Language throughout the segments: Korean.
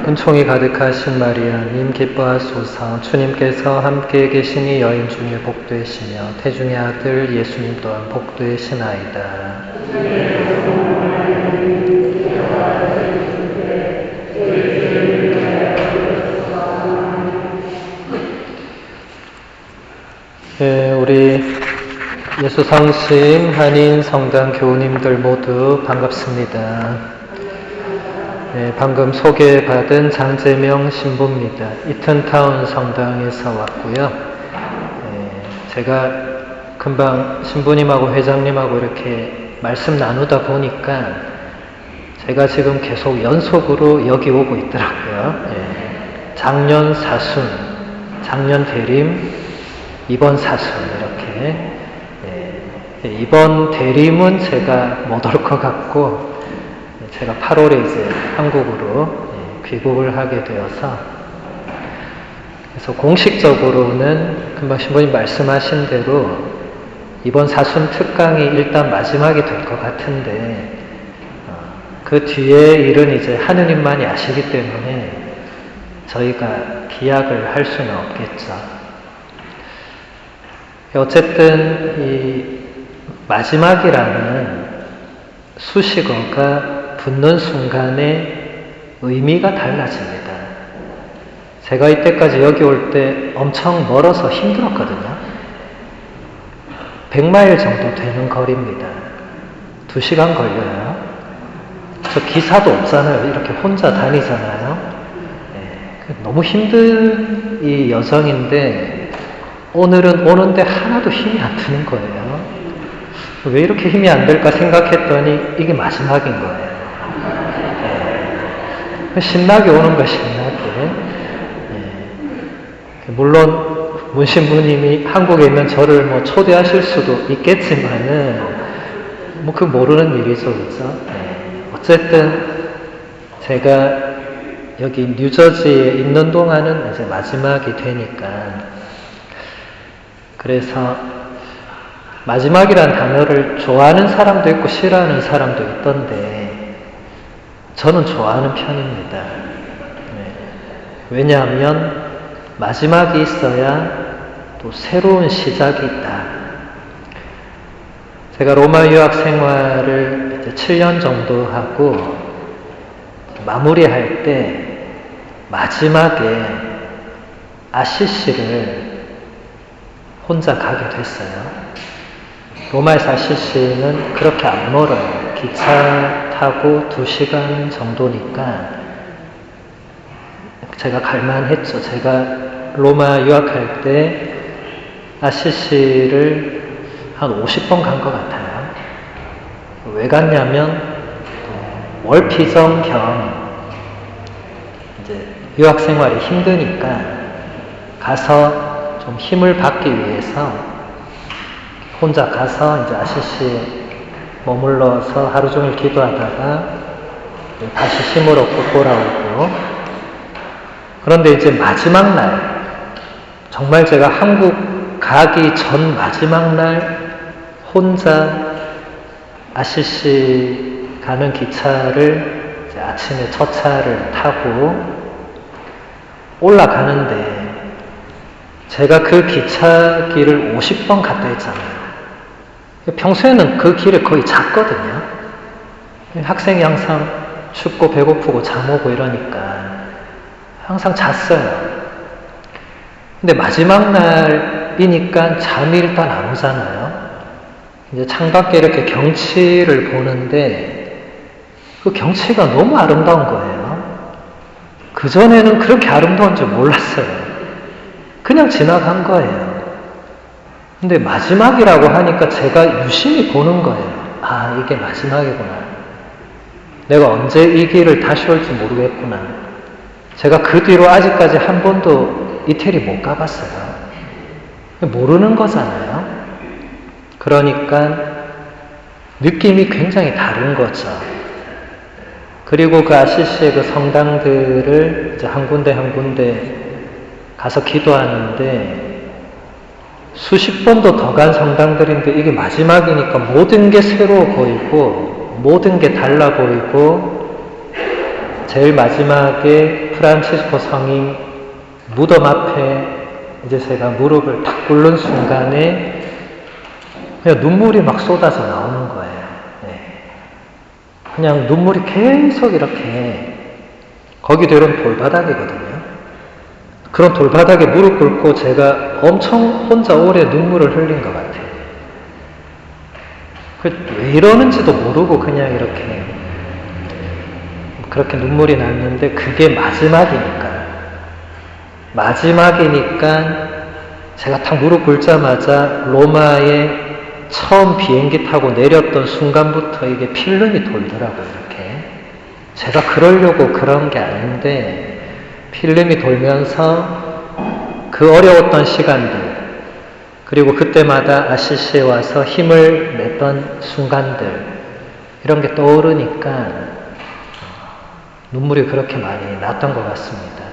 은총이 가득하신 마리아님 기뻐하소서. 주님께서 함께 계시니 여인 중에 복되시며 태중의 아들 예수님 또한 복되시나이다. 우리 예수 성심 한인 성당 교우님들 모두 반갑습니다. 방금 소개받은 장재명 신부입니다. 이튼타운 성당에서 왔고요. 제가 금방 신부님하고 회장님하고 이렇게 말씀 나누다 보니까 제가 지금 계속 연속으로 여기 오고 있더라고요. 작년 사순, 작년 대림, 이번 사순 이렇게. 이번 대림은 제가 못 올 것 같고 제가 8월에 이제 한국으로 귀국을 하게 되어서 그래서 공식적으로는 금방 신부님 말씀하신 대로 이번 사순 특강이 일단 마지막이 될 것 같은데 그 뒤에 일은 이제 하느님만이 아시기 때문에 저희가 기약을 할 수는 없겠죠. 어쨌든 이 마지막이라는 수식어가 붙는 순간에 의미가 달라집니다. 제가 이때까지 여기 올 때 엄청 멀어서 힘들었거든요. 100마일 정도 되는 거리입니다. 2시간 걸려요. 저 기사도 없잖아요. 이렇게 혼자 다니잖아요. 너무 힘든 이 여정인데 오늘은 오는데 하나도 힘이 안 드는 거예요. 왜 이렇게 힘이 안 들까 생각했더니 이게 마지막인 거예요. 신나게 오는 거야, 신나게. 물론 문신부님이 한국에 있는 저를 뭐 초대하실 수도 있겠지만은 뭐 그 모르는 일이죠, 그죠? 어쨌든 제가 여기 뉴저지에 있는 동안은 이제 마지막이 되니까 그래서 마지막이란 단어를 좋아하는 사람도 있고 싫어하는 사람도 있던데 저는 좋아하는 편입니다. 왜냐하면 마지막이 있어야 또 새로운 시작이 있다. 제가 로마 유학 생활을 이제 7년 정도 하고 마무리할 때 마지막에 아시시를 혼자 가게 됐어요. 로마에서 아시시는 그렇게 안 멀어요. 기차 타고 2시간 정도니까 제가 갈만했죠. 제가 로마 유학할 때 아시시를 한 50번 간 것 같아요. 왜 갔냐면 월피정 겸 이제 유학 생활이 힘드니까 가서 좀 힘을 받기 위해서 혼자 가서 이제 아시시에 머물러서 하루 종일 기도하다가 다시 힘을 얻고 돌아오고 그런데 이제 마지막 날 정말 제가 한국 가기 전 마지막 날 혼자 아시시 가는 기차를 이제 아침에 첫 차를 타고 올라가는데 제가 그 기차길을 50번 갔다 했잖아요. 평소에는 그 길을 거의 잤거든요. 학생이 항상 춥고 배고프고 잠 오고 이러니까 항상 잤어요. 근데 마지막 날이니까 잠이 일단 안 오잖아요. 이제 창밖에 이렇게 경치를 보는데 그 경치가 너무 아름다운 거예요. 그전에는 그렇게 아름다운 줄 몰랐어요. 그냥 지나간 거예요. 근데 마지막이라고 하니까 제가 유심히 보는 거예요. 아, 이게 마지막이구나. 내가 언제 이 길을 다시 올지 모르겠구나. 제가 그 뒤로 아직까지 한 번도 이태리 못 가봤어요. 모르는 거잖아요. 그러니까 느낌이 굉장히 다른 거죠. 그리고 그 아시시의 그 성당들을 이제 한 군데 한 군데 가서 기도하는데 수십 번도 더 간 성당들인데 이게 마지막이니까 모든 게 새로워 보이고 모든 게 달라 보이고 제일 마지막에 프란치스코 성인 무덤 앞에 이제 제가 무릎을 탁 꿇는 순간에 그냥 눈물이 막 쏟아져 나오는 거예요. 그냥 눈물이 계속 이렇게, 거기들은 돌바닥이거든요. 그런 돌바닥에 무릎 꿇고 제가 엄청 혼자 오래 눈물을 흘린 것 같아요. 왜 이러는지도 모르고 그냥 이렇게 그렇게 눈물이 났는데, 그게 마지막이니까 제가 딱 무릎 꿇자마자 로마에 처음 비행기 타고 내렸던 순간부터 이게 필름이 돌더라고요. 이렇게 제가 그러려고 그런 게 아닌데 필름이 돌면서 그 어려웠던 시간들, 그리고 그때마다 아시시에 와서 힘을 냈던 순간들, 이런 게 떠오르니까 눈물이 그렇게 많이 났던 것 같습니다.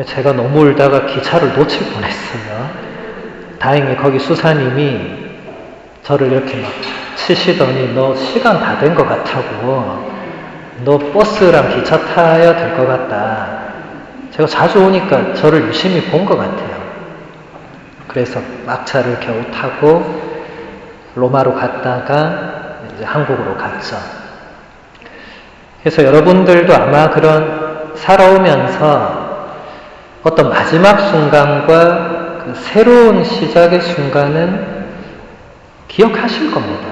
제가 너무 울다가 기차를 놓칠 뻔했어요. 다행히 거기 수사님이 저를 이렇게 막 치시더니 너 시간 다 된 것 같다고, 너 버스랑 기차 타야 될 것 같다. 제가 자주 오니까 저를 유심히 본 것 같아요. 그래서 막차를 겨우 타고 로마로 갔다가 이제 한국으로 갔죠. 그래서 여러분들도 아마 그런 살아오면서 어떤 마지막 순간과 그 새로운 시작의 순간은 기억하실 겁니다.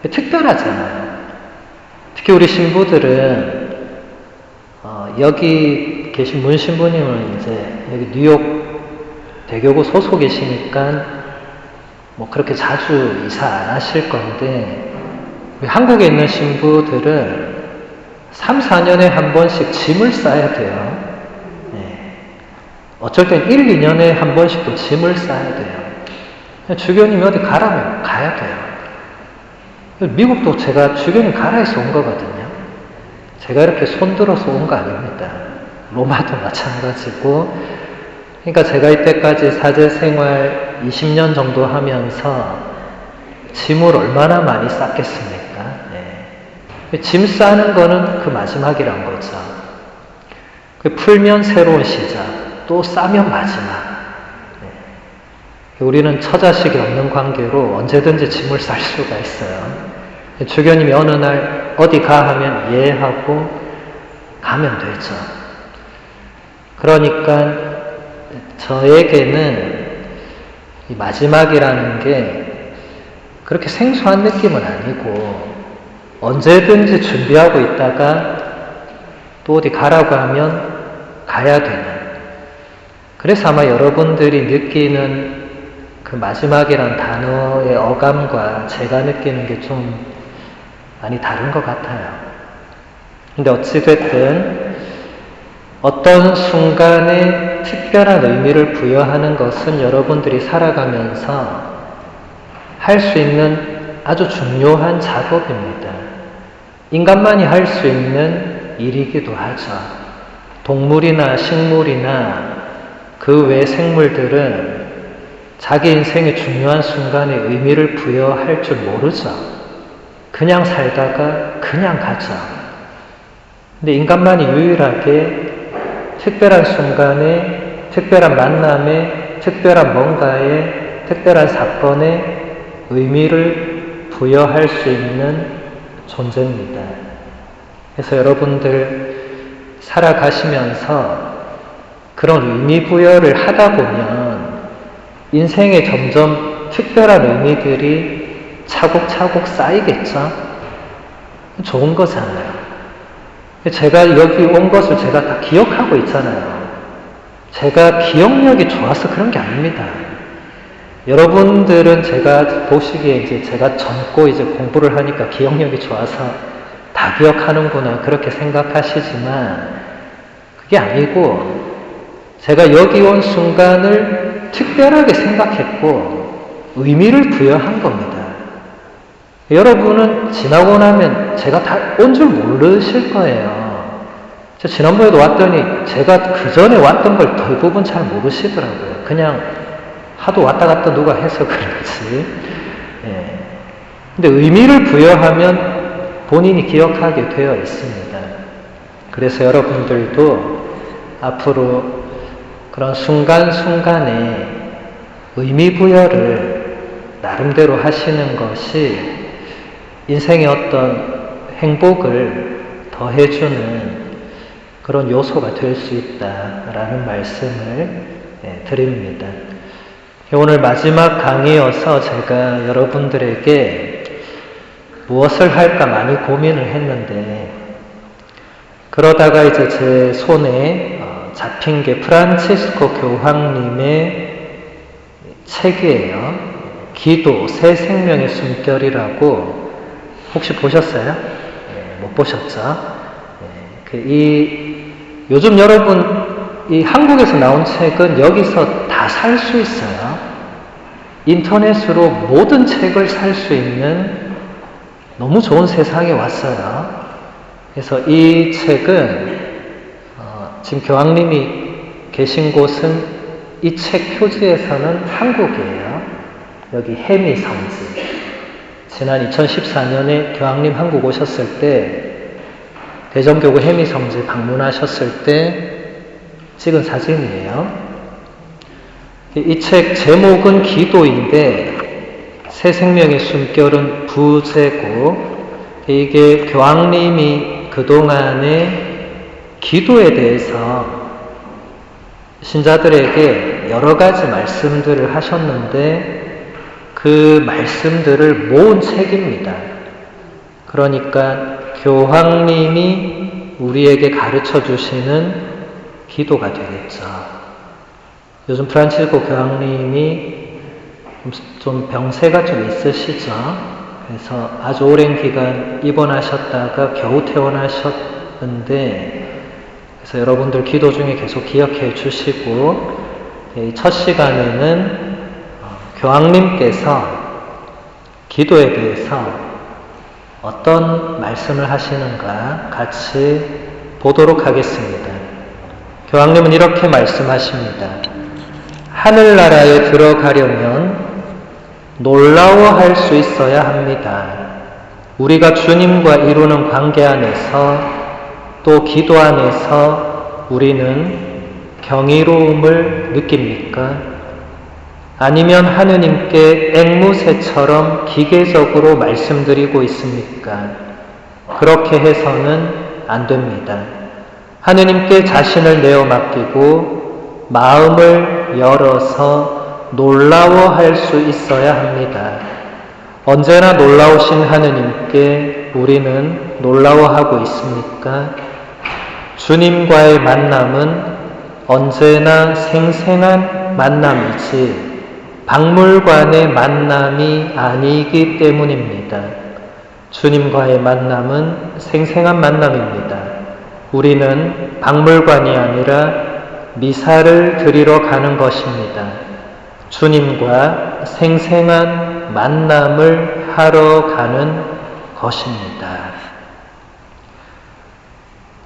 특별하잖아요. 특히 우리 신부들은 여기 계신 문 신부님은 이제 여기 뉴욕 대교구 소속이시니까 뭐 그렇게 자주 이사 안 하실 건데, 우리 한국에 있는 신부들은 3, 4년에 한 번씩 짐을 싸야 돼요. 어쩔 땐 1, 2년에 한 번씩도 짐을 싸야 돼요. 주교님이 어디 가라면 가야 돼요. 미국도 제가 주교님 가라 해서 온 거거든요. 제가 이렇게 손들어서 온 거 아닙니다. 로마도 마찬가지고. 그러니까 제가 이때까지 사제 생활 20년 정도 하면서 짐을 얼마나 많이 쌌겠습니까? 짐 싸는 거는 그 마지막이란 거죠. 풀면 새로운 시작, 또 싸면 마지막. 우리는 처자식이 없는 관계로 언제든지 짐을 쌀 수가 있어요. 주교님이 어느 날 어디 가 하면 예 하고 가면 되죠. 그러니까 저에게는 이 마지막이라는 게 그렇게 생소한 느낌은 아니고, 언제든지 준비하고 있다가 또 어디 가라고 하면 가야 되는, 그래서 아마 여러분들이 느끼는 그 마지막이란 단어의 어감과 제가 느끼는 게 좀 많이 다른 것 같아요. 근데 어찌됐든 어떤 순간에 특별한 의미를 부여하는 것은 여러분들이 살아가면서 할 수 있는 아주 중요한 작업입니다. 인간만이 할 수 있는 일이기도 하죠. 동물이나 식물이나 그 외 생물들은 자기 인생의 중요한 순간에 의미를 부여할 줄 모르죠. 그냥 살다가 그냥 가죠. 근데 인간만이 유일하게 특별한 순간에, 특별한 만남에, 특별한 뭔가에, 특별한 사건에 의미를 부여할 수 있는 존재입니다. 그래서 여러분들 살아가시면서 그런 의미 부여를 하다 보면 인생에 점점 특별한 의미들이 차곡차곡 쌓이겠죠? 좋은 거잖아요. 제가 여기 온 것을 제가 다 기억하고 있잖아요. 제가 기억력이 좋아서 그런 게 아닙니다. 여러분들은 제가 보시기에 이제 제가 젊고 이제 공부를 하니까 기억력이 좋아서 다 기억하는구나 그렇게 생각하시지만 그게 아니고, 제가 여기 온 순간을 특별하게 생각했고 의미를 부여한 겁니다. 여러분은 지나고 나면 제가 다 온 줄 모르실 거예요. 저 지난번에도 왔더니 제가 그 전에 왔던 걸 대부분 잘 모르시더라고요. 그냥 하도 왔다 갔다 누가 해서 그렇지. 근데 의미를 부여하면 본인이 기억하게 되어 있습니다. 그래서 여러분들도 앞으로 그런 순간순간에 의미부여를 나름대로 하시는 것이 인생의 어떤 행복을 더해주는 그런 요소가 될 수 있다라는 말씀을 드립니다. 오늘 마지막 강의여서 제가 여러분들에게 무엇을 할까 많이 고민을 했는데, 그러다가 이제 제 손에 잡힌 게 프란치스코 교황님의 책이에요. 기도, 새 생명의 숨결이라고. 혹시 보셨어요? 못 보셨죠? 요즘 여러분 이 한국에서 나온 책은 여기서 다 살 수 있어요. 인터넷으로 모든 책을 살 수 있는 너무 좋은 세상에 왔어요. 그래서 이 책은 지금 교황님이 계신 곳은 이 책 표지에서는 한국이에요. 여기 해미성지. 지난 2014년에 교황님 한국 오셨을 때 대전교구 해미성지 방문하셨을 때 찍은 사진이에요. 이 책 제목은 기도인데 새 생명의 숨결은 부제고, 이게 교황님이 그동안에 기도에 대해서 신자들에게 여러 가지 말씀들을 하셨는데 그 말씀들을 모은 책입니다. 그러니까 교황님이 우리에게 가르쳐 주시는 기도가 되겠죠. 요즘 프란치스코 교황님이 좀 병세가 좀 있으시죠. 그래서 아주 오랜 기간 입원하셨다가 겨우 퇴원하셨는데, 그래서 여러분들 기도 중에 계속 기억해 주시고, 첫 시간에는 교황님께서 기도에 대해서 어떤 말씀을 하시는가 같이 보도록 하겠습니다. 교황님은 이렇게 말씀하십니다. 하늘나라에 들어가려면 놀라워할 수 있어야 합니다. 우리가 주님과 이루는 관계 안에서 또 기도 안에서 우리는 경이로움을 느낍니까? 아니면 하느님께 앵무새처럼 기계적으로 말씀드리고 있습니까? 그렇게 해서는 안 됩니다. 하느님께 자신을 내어 맡기고 마음을 열어서 놀라워할 수 있어야 합니다. 언제나 놀라우신 하느님께 우리는 놀라워하고 있습니까? 주님과의 만남은 언제나 생생한 만남이지 박물관의 만남이 아니기 때문입니다. 주님과의 만남은 생생한 만남입니다. 우리는 박물관이 아니라 미사를 드리러 가는 것입니다. 주님과 생생한 만남을 하러 가는 것입니다.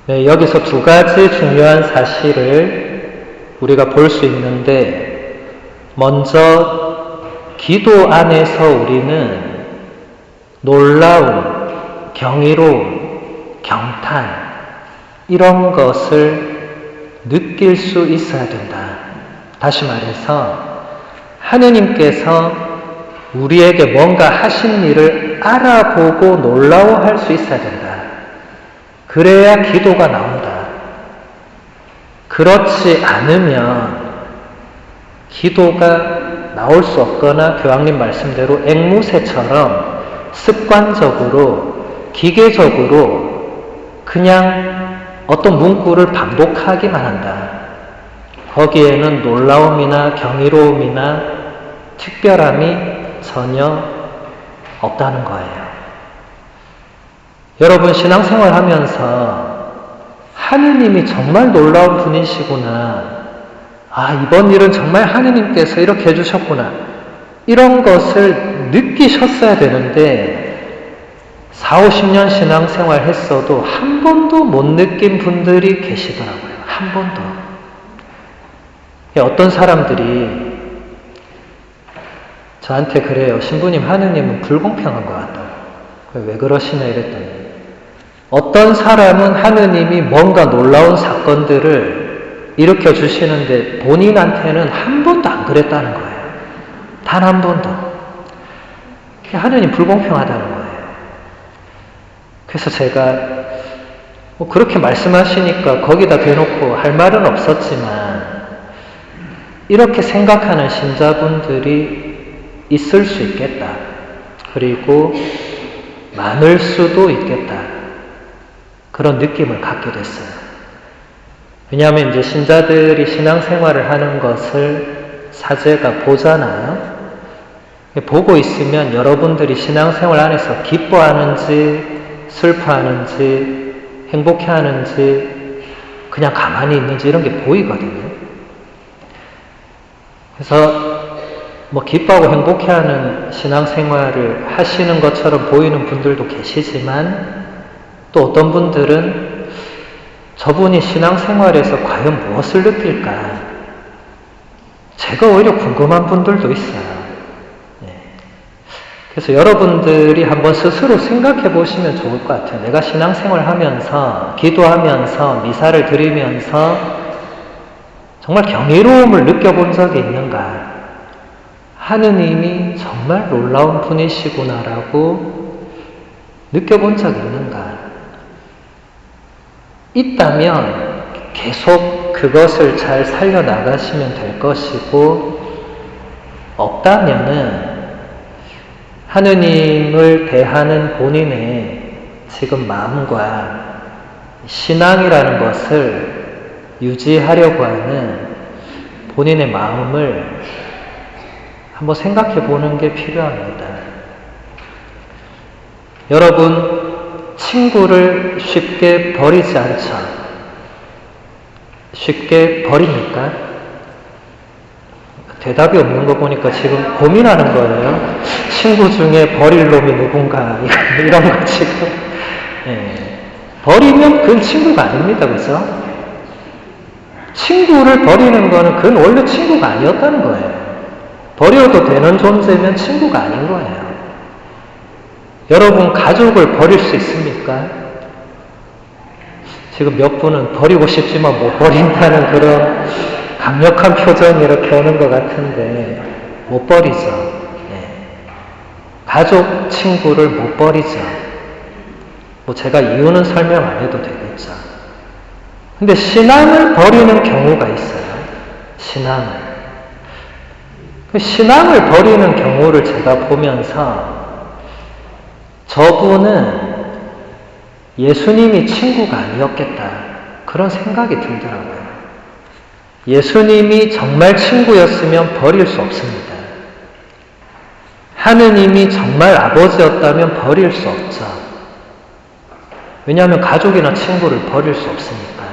네, 여기서 두 가지 중요한 사실을 우리가 볼 수 있는데, 먼저 기도 안에서 우리는 놀라움, 경이로움, 경탄 이런 것을 느낄 수 있어야 된다. 다시 말해서 하느님께서 우리에게 뭔가 하신 일을 알아보고 놀라워할 수 있어야 된다. 그래야 기도가 나온다. 그렇지 않으면 기도가 나올 수 없거나 교황님 말씀대로 앵무새처럼 습관적으로 기계적으로 그냥 어떤 문구를 반복하기만 한다. 거기에는 놀라움이나 경이로움이나 특별함이 전혀 없다는 거예요. 여러분 신앙생활 하면서 하느님이 정말 놀라운 분이시구나. 이번 일은 정말 하느님께서 이렇게 해주셨구나. 이런 것을 느끼셨어야 되는데 4, 50년 신앙생활 했어도 한 번도 못 느낀 분들이 계시더라고요. 한 번도. 어떤 사람들이 저한테 그래요. 신부님, 하느님은 불공평한 것 같다고. 왜 그러시냐 이랬더니 어떤 사람은 하느님이 뭔가 놀라운 사건들을 일으켜 주시는데 본인한테는 한 번도 안 그랬다는 거예요. 단 한 번도. 하느님 불공평하다는 거예요. 그래서 제가 그렇게 말씀하시니까 거기다 대놓고 할 말은 없었지만 이렇게 생각하는 신자분들이 있을 수 있겠다. 그리고 많을 수도 있겠다. 그런 느낌을 갖게 됐어요. 왜냐하면 이제 신자들이 신앙생활을 하는 것을 사제가 보잖아요. 보고 있으면 여러분들이 신앙생활 안에서 기뻐하는지 슬퍼하는지 행복해하는지 그냥 가만히 있는지 이런 게 보이거든요. 그래서 기뻐하고 행복해하는 신앙생활을 하시는 것처럼 보이는 분들도 계시지만 또 어떤 분들은 저분이 신앙생활에서 과연 무엇을 느낄까? 제가 오히려 궁금한 분들도 있어요. 그래서 여러분들이 한번 스스로 생각해 보시면 좋을 것 같아요. 내가 신앙생활 하면서, 기도하면서, 미사를 드리면서 정말 경이로움을 느껴본 적이 있는가? 하느님이 정말 놀라운 분이시구나라고 느껴본 적이 있는가? 있다면 계속 그것을 잘 살려나가시면 될 것이고, 없다면은 하느님을 대하는 본인의 지금 마음과 신앙이라는 것을 유지하려고 하는 본인의 마음을 한번 생각해 보는 게 필요합니다. 여러분, 친구를 쉽게 버리지 않죠? 쉽게 버립니까? 대답이 없는 거 보니까 지금 고민하는 거예요. 친구 중에 버릴 놈이 누군가 이런 거 지금. 버리면 그건 친구가 아닙니다. 그죠? 친구를 버리는 거는 그건 원래 친구가 아니었다는 거예요. 버려도 되는 존재면 친구가 아닌 거예요. 여러분 가족을 버릴 수 있습니까? 지금 몇 분은 버리고 싶지만 못 버린다는 그런 강력한 표정이 이렇게 오는 것 같은데 못 버리죠. 가족, 친구를 못 버리죠. 제가 이유는 설명 안 해도 되겠죠. 근데 신앙을 버리는 경우가 있어요. 신앙을 버리는 경우를 제가 보면서 저분은 예수님이 친구가 아니었겠다. 그런 생각이 들더라고요. 예수님이 정말 친구였으면 버릴 수 없습니다. 하느님이 정말 아버지였다면 버릴 수 없죠. 왜냐하면 가족이나 친구를 버릴 수 없으니까.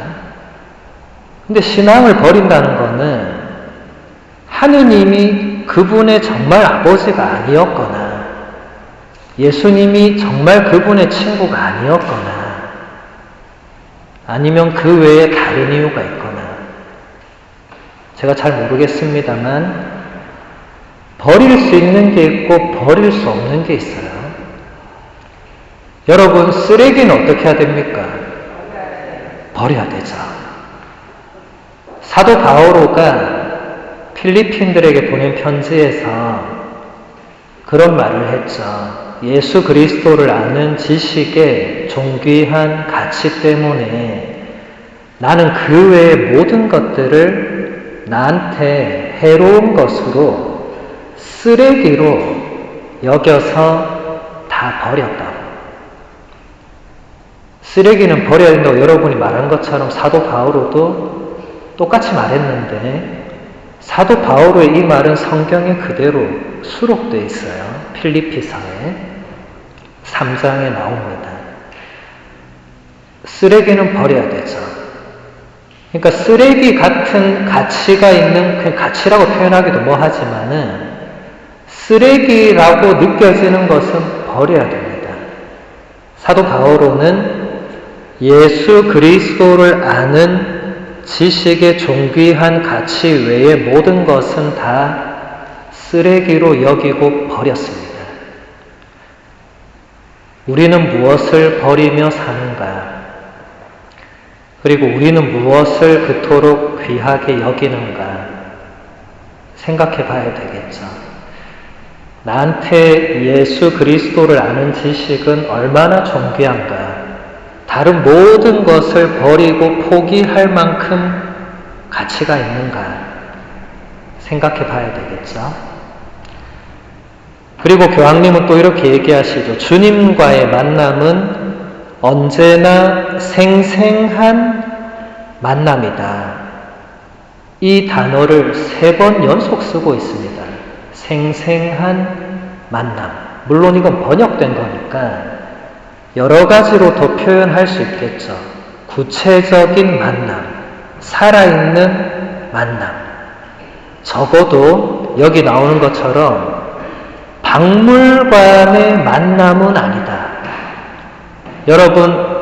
근데 신앙을 버린다는 것은 하느님이 그분의 정말 아버지가 아니었거나 예수님이 정말 그분의 친구가 아니었거나 아니면 그 외에 다른 이유가 있거나 제가 잘 모르겠습니다만 버릴 수 있는 게 있고 버릴 수 없는 게 있어요. 여러분, 쓰레기는 어떻게 해야 됩니까? 버려야 되죠. 사도 바오로가 필리핀들에게 보낸 편지에서 그런 말을 했죠. 예수 그리스도를 아는 지식의 존귀한 가치 때문에 나는 그 외의 모든 것들을 나한테 해로운 것으로 쓰레기로 여겨서 다 버렸다고. 쓰레기는 버려야 된다고 여러분이 말한 것처럼 사도 바오로도 똑같이 말했는데 사도 바오로의 이 말은 성경에 그대로 수록되어 있어요. 필리피서에 3장에 나옵니다. 쓰레기는 버려야 되죠. 그러니까 쓰레기 같은 가치가 있는, 그 가치라고 표현하기도 뭐하지만은 쓰레기라고 느껴지는 것은 버려야 됩니다. 사도 바오로는 예수 그리스도를 아는 지식의 존귀한 가치 외의 모든 것은 다 쓰레기로 여기고 버렸습니다. 우리는 무엇을 버리며 사는가? 그리고 우리는 무엇을 그토록 귀하게 여기는가? 생각해 봐야 되겠죠. 나한테 예수 그리스도를 아는 지식은 얼마나 존귀한가? 다른 모든 것을 버리고 포기할 만큼 가치가 있는가? 생각해 봐야 되겠죠. 그리고 교황님은 또 이렇게 얘기하시죠. 주님과의 만남은 언제나 생생한 만남이다. 이 단어를 3번 연속 쓰고 있습니다. 생생한 만남. 물론 이건 번역된 거니까 여러 가지로 더 표현할 수 있겠죠. 구체적인 만남, 살아있는 만남. 적어도 여기 나오는 것처럼 박물관의 만남은 아니다. 여러분,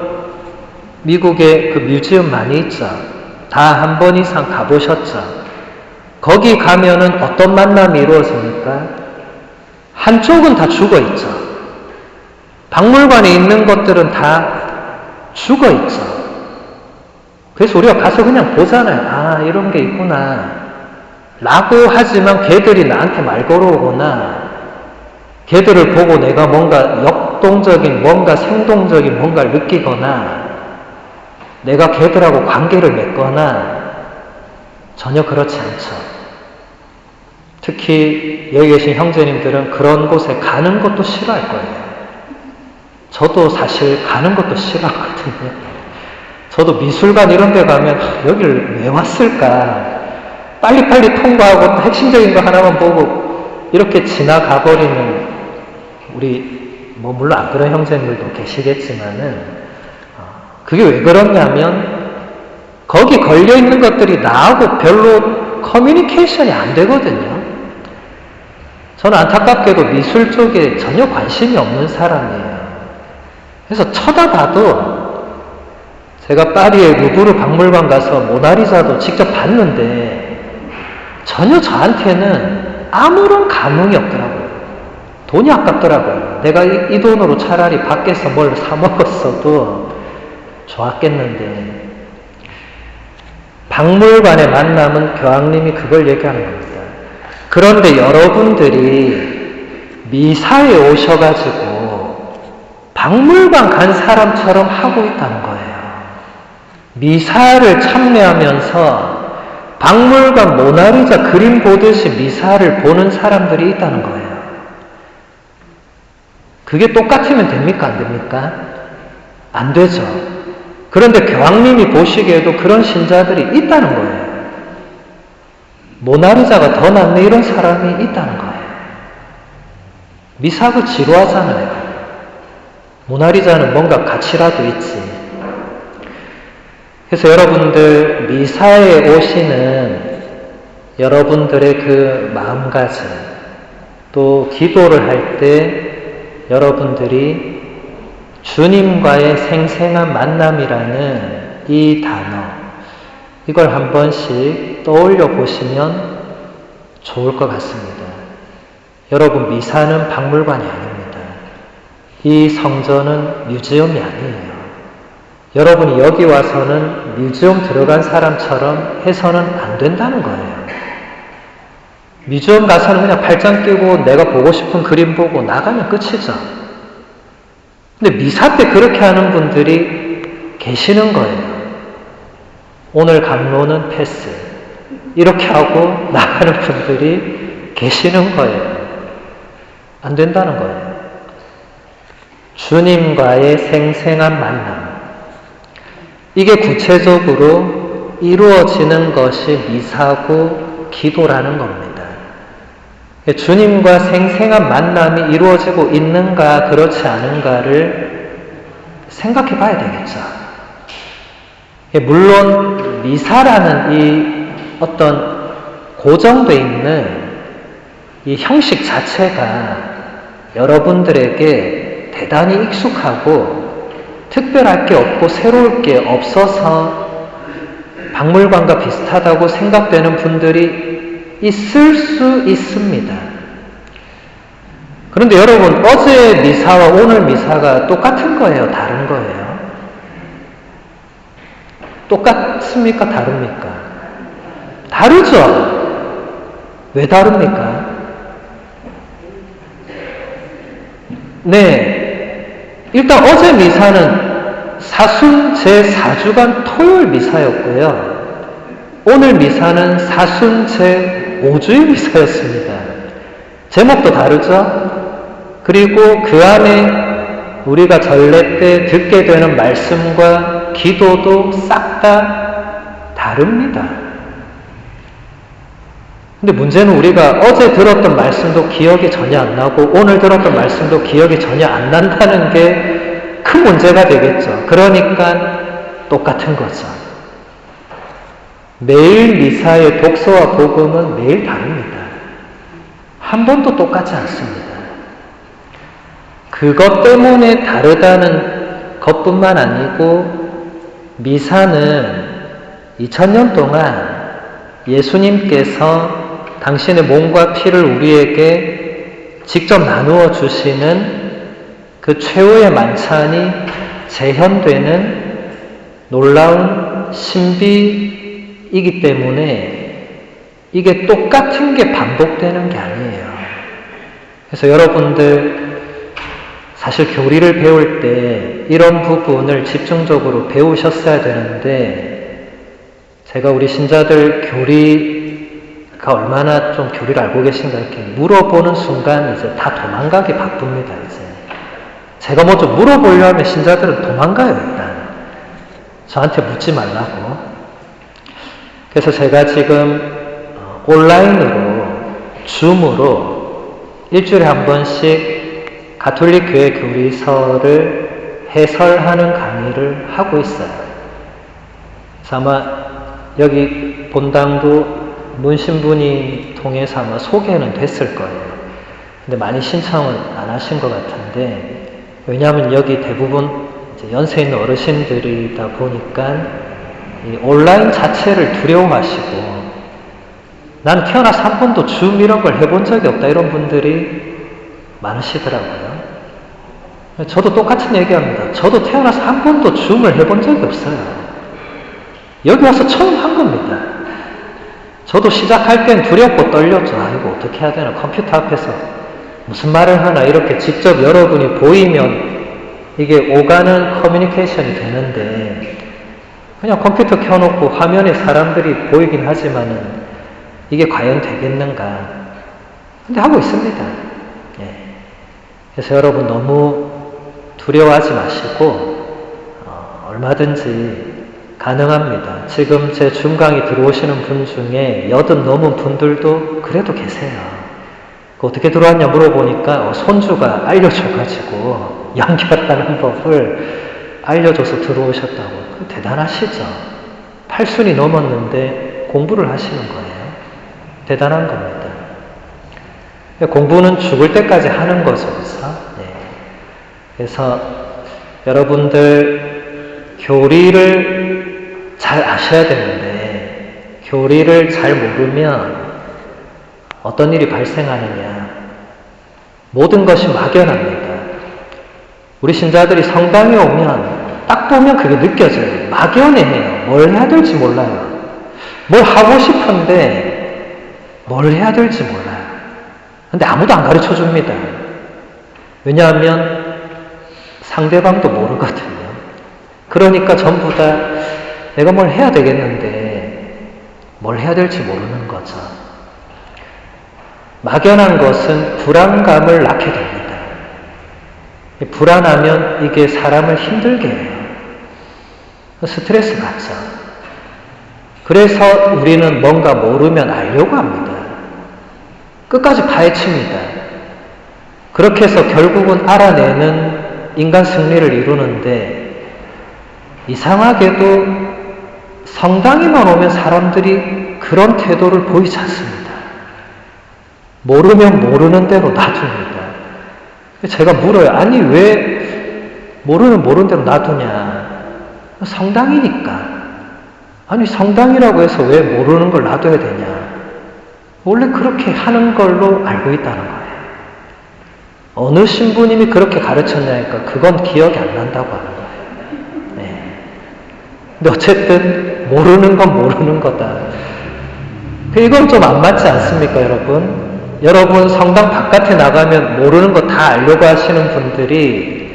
미국에 그 뮤지엄 많이 있죠? 다 한 번 이상 가보셨죠? 거기 가면은 어떤 만남이 이루어집니까? 한쪽은 다 죽어 있죠. 박물관에 있는 것들은 다 죽어 있죠. 그래서 우리가 가서 그냥 보잖아요. 아, 이런 게 있구나. 라고 하지만 걔들이 나한테 말 걸어오거나 걔들을 보고 내가 뭔가 역동적인, 뭔가 생동적인 뭔가를 느끼거나 내가 걔들하고 관계를 맺거나 전혀 그렇지 않죠. 특히 여기 계신 형제님들은 그런 곳에 가는 것도 싫어할 거예요. 저도 사실 가는 것도 싫어하거든요. 저도 미술관 이런 데 가면 여기를 왜 왔을까? 빨리빨리 통과하고 핵심적인 거 하나만 보고 이렇게 지나가 버리는 우리 물론 안 그런 형제님들도 계시겠지만은 그게 왜 그러냐면 거기 걸려있는 것들이 나하고 별로 커뮤니케이션이 안 되거든요. 저는 안타깝게도 미술 쪽에 전혀 관심이 없는 사람이에요. 그래서 쳐다봐도 제가 파리의 루브르 박물관 가서 모나리자도 직접 봤는데 전혀 저한테는 아무런 감흥이 없더라고요. 돈이 아깝더라고요. 내가 이 돈으로 차라리 밖에서 뭘 사 먹었어도 좋았겠는데 박물관의 만남은 교황님이 그걸 얘기하는 겁니다. 그런데 여러분들이 미사에 오셔가지고 박물관 간 사람처럼 하고 있다는 거예요. 미사를 참여하면서 박물관 모나리자 그림 보듯이 미사를 보는 사람들이 있다는 거예요. 그게 똑같으면 됩니까? 안 됩니까? 안 되죠. 그런데 교황님이 보시기에도 그런 신자들이 있다는 거예요. 모나리자가 더 낫네 이런 사람이 있다는 거예요. 미사가 지루하잖아요. 모나리자는 뭔가 가치라도 있지. 그래서 여러분들 미사에 오시는 여러분들의 그 마음가짐 또 기도를 할 때 여러분들이 주님과의 생생한 만남이라는 이 단어 이걸 한 번씩 떠올려 보시면 좋을 것 같습니다. 여러분 미사는 박물관이 아닙니다. 이 성전은 뮤지엄이 아니에요. 여러분이 여기 와서는 뮤지엄 들어간 사람처럼 해서는 안 된다는 거예요. 뮤지엄 가서는 그냥 팔짱 끼고 내가 보고 싶은 그림 보고 나가면 끝이죠. 근데 미사 때 그렇게 하는 분들이 계시는 거예요. 오늘 강론은 패스. 이렇게 하고 나가는 분들이 계시는 거예요. 안 된다는 거예요. 주님과의 생생한 만남. 이게 구체적으로 이루어지는 것이 미사고 기도라는 겁니다. 주님과 생생한 만남이 이루어지고 있는가 그렇지 않은가를 생각해 봐야 되겠죠. 물론 미사라는 이 어떤 고정되어 있는 이 형식 자체가 여러분들에게 대단히 익숙하고 특별할 게 없고 새로울 게 없어서 박물관과 비슷하다고 생각되는 분들이 있을 수 있습니다. 그런데 여러분, 어제 미사와 오늘 미사가 똑같은 거예요? 다른 거예요? 똑같습니까? 다릅니까? 다르죠? 왜 다릅니까? 네. 일단 어제 미사는 사순 제4주간 토요일 미사였고요. 오늘 미사는 사순 제5주의 미사였습니다. 제목도 다르죠? 그리고 그 안에 우리가 전례 때 듣게 되는 말씀과 기도도 싹 다 다릅니다. 근데 문제는 우리가 어제 들었던 말씀도 기억이 전혀 안 나고 오늘 들었던 말씀도 기억이 전혀 안 난다는 게 큰 문제가 되겠죠. 그러니까 똑같은 거죠. 매일 미사의 독서와 복음은 매일 다릅니다. 한 번도 똑같지 않습니다. 그것 때문에 다르다는 것뿐만 아니고 미사는 2000년 동안 예수님께서 당신의 몸과 피를 우리에게 직접 나누어 주시는 그 최후의 만찬이 재현되는 놀라운 신비이기 때문에 이게 똑같은 게 반복되는 게 아니에요. 그래서 여러분들 사실 교리를 배울 때 이런 부분을 집중적으로 배우셨어야 되는데 제가 우리 신자들 교리가 얼마나 좀 교리를 알고 계신가 이렇게 물어보는 순간 이제 다 도망가기 바쁩니다. 이제 제가 뭐 좀 물어보려 하면 신자들은 도망가요. 일단 저한테 묻지 말라고. 그래서 제가 지금 온라인으로 줌으로 일주일에 한 번씩 가톨릭 교회 교리서를 해설하는 강의를 하고 있어요. 그래서 아마 여기 본당도 문신분이 통해서 아마 소개는 됐을 거예요. 근데 많이 신청은 안 하신 것 같은데 왜냐하면 여기 대부분 이제 연세 있는 어르신들이다 보니까 이 온라인 자체를 두려워하시고 나는 태어나서 한 번도 줌 이런 걸 해본 적이 없다 이런 분들이 많으시더라고요. 저도 똑같은 얘기합니다. 저도 태어나서 한 번도 줌을 해본 적이 없어요. 여기 와서 처음 한 겁니다. 저도 시작할 땐 두렵고 떨렸죠. 이거 어떻게 해야 되나, 컴퓨터 앞에서 무슨 말을 하나, 이렇게 직접 여러분이 보이면 이게 오가는 커뮤니케이션이 되는데 그냥 컴퓨터 켜놓고 화면에 사람들이 보이긴 하지만은 이게 과연 되겠는가. 근데 하고 있습니다. 예. 그래서 여러분 너무 두려워하지 마시고 얼마든지 가능합니다. 지금 제 줌 강의 들어오시는 분 중에 80 넘은 분들도 그래도 계세요. 어떻게 들어왔냐 물어보니까 손주가 알려줘가지고 연결하는 법을 알려줘서 들어오셨다고. 대단하시죠? 80이 넘었는데 공부를 하시는 거예요. 대단한 겁니다. 공부는 죽을 때까지 하는 거죠. 그래서, 네. 그래서 여러분들 교리를 잘 아셔야 되는데 교리를 잘 모르면 어떤 일이 발생하느냐. 모든 것이 막연합니다. 우리 신자들이 성당에 오면 딱 보면 그게 느껴져요. 막연해요. 뭘 해야 될지 몰라요. 뭘 하고 싶은데 뭘 해야 될지 몰라요. 근데 아무도 안 가르쳐 줍니다. 왜냐하면 상대방도 모르거든요. 그러니까 전부 다 내가 뭘 해야 되겠는데 뭘 해야 될지 모르는 거죠. 막연한 것은 불안감을 낳게 됩니다. 불안하면 이게 사람을 힘들게 해요. 스트레스 받죠. 그래서 우리는 뭔가 모르면 알려고 합니다. 끝까지 파헤칩니다. 그렇게 해서 결국은 알아내는 인간 승리를 이루는데 이상하게도 성당에만 오면 사람들이 그런 태도를 보이지 않습니다. 모르면 모르는 대로 놔둡니다. 제가 물어요. 아니 왜 모르면 모르는 대로 놔두냐. 성당이니까. 아니 성당이라고 해서 왜 모르는 걸 놔둬야 되냐. 원래 그렇게 하는 걸로 알고 있다는 거예요. 어느 신부님이 그렇게 가르쳤냐니까 그건 기억이 안 난다고 하는 거예요. 네. 근데 어쨌든 모르는 건 모르는 거다. 이건 좀 안 맞지 않습니까, 여러분? 여러분 성당 바깥에 나가면 모르는 거 다 알려고 하시는 분들이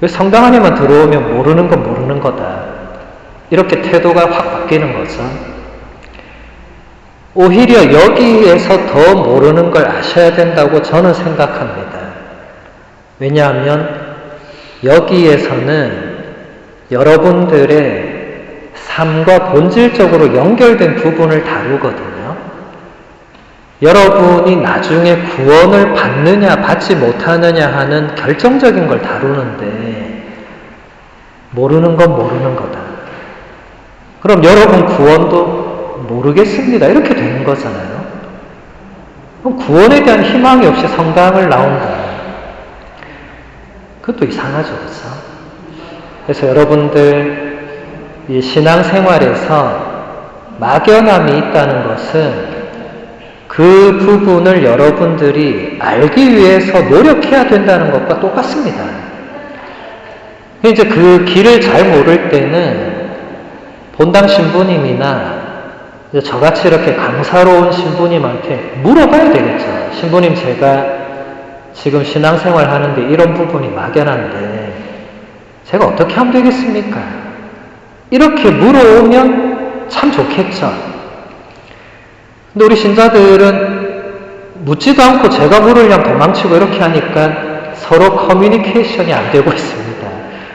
성당 안에만 들어오면 모르는 건 모르는 거다. 이렇게 태도가 확 바뀌는 거죠. 오히려 여기에서 더 모르는 걸 아셔야 된다고 저는 생각합니다. 왜냐하면 여기에서는 여러분들의 삶과 본질적으로 연결된 부분을 다루거든요. 여러분이 나중에 구원을 받느냐 받지 못하느냐 하는 결정적인 걸 다루는데 모르는 건 모르는 거다. 그럼 여러분 구원도 모르겠습니다. 이렇게 되는 거잖아요. 그럼 구원에 대한 희망이 없이 성당을 나온다. 그것도 이상하죠. 그렇죠? 그래서 여러분들 이 신앙생활에서 막연함이 있다는 것은 그 부분을 여러분들이 알기 위해서 노력해야 된다는 것과 똑같습니다. 이제 그 길을 잘 모를 때는 본당 신부님이나 저같이 이렇게 강사로 온 신부님한테 물어봐야 되겠죠. 신부님, 제가 지금 신앙생활 하는데 이런 부분이 막연한데 제가 어떻게 하면 되겠습니까? 이렇게 물어오면 참 좋겠죠. 근데 우리 신자들은 묻지도 않고 제가 물으려면 도망치고 이렇게 하니까 서로 커뮤니케이션이 안 되고 있습니다.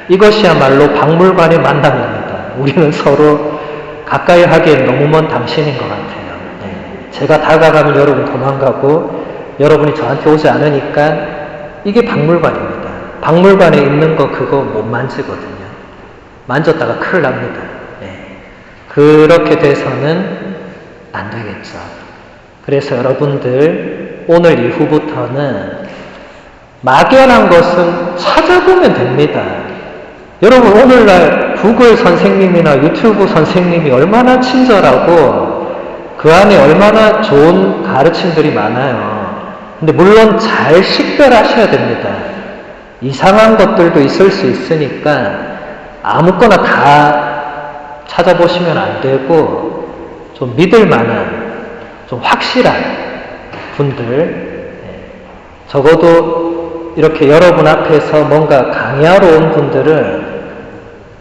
이것이야말로 박물관의 만남입니다. 우리는 서로 가까이 하기엔 너무 먼 당신인 것 같아요. 네. 제가 다가가면 여러분 도망가고 여러분이 저한테 오지 않으니까 이게 박물관입니다. 박물관에 있는 거 그거 못 만지거든요. 만졌다가 큰일 납니다. 네. 그렇게 돼서는 안 되겠죠. 그래서 여러분들 오늘 이후부터는 막연한 것은 찾아보면 됩니다. 여러분 오늘날 구글 선생님이나 유튜브 선생님이 얼마나 친절하고 그 안에 얼마나 좋은 가르침들이 많아요. 근데 물론 잘 식별하셔야 됩니다. 이상한 것들도 있을 수 있으니까 아무거나 다 찾아보시면 안 되고 좀 믿을 만한, 좀 확실한 분들, 적어도 이렇게 여러분 앞에서 뭔가 강의하러 온 분들은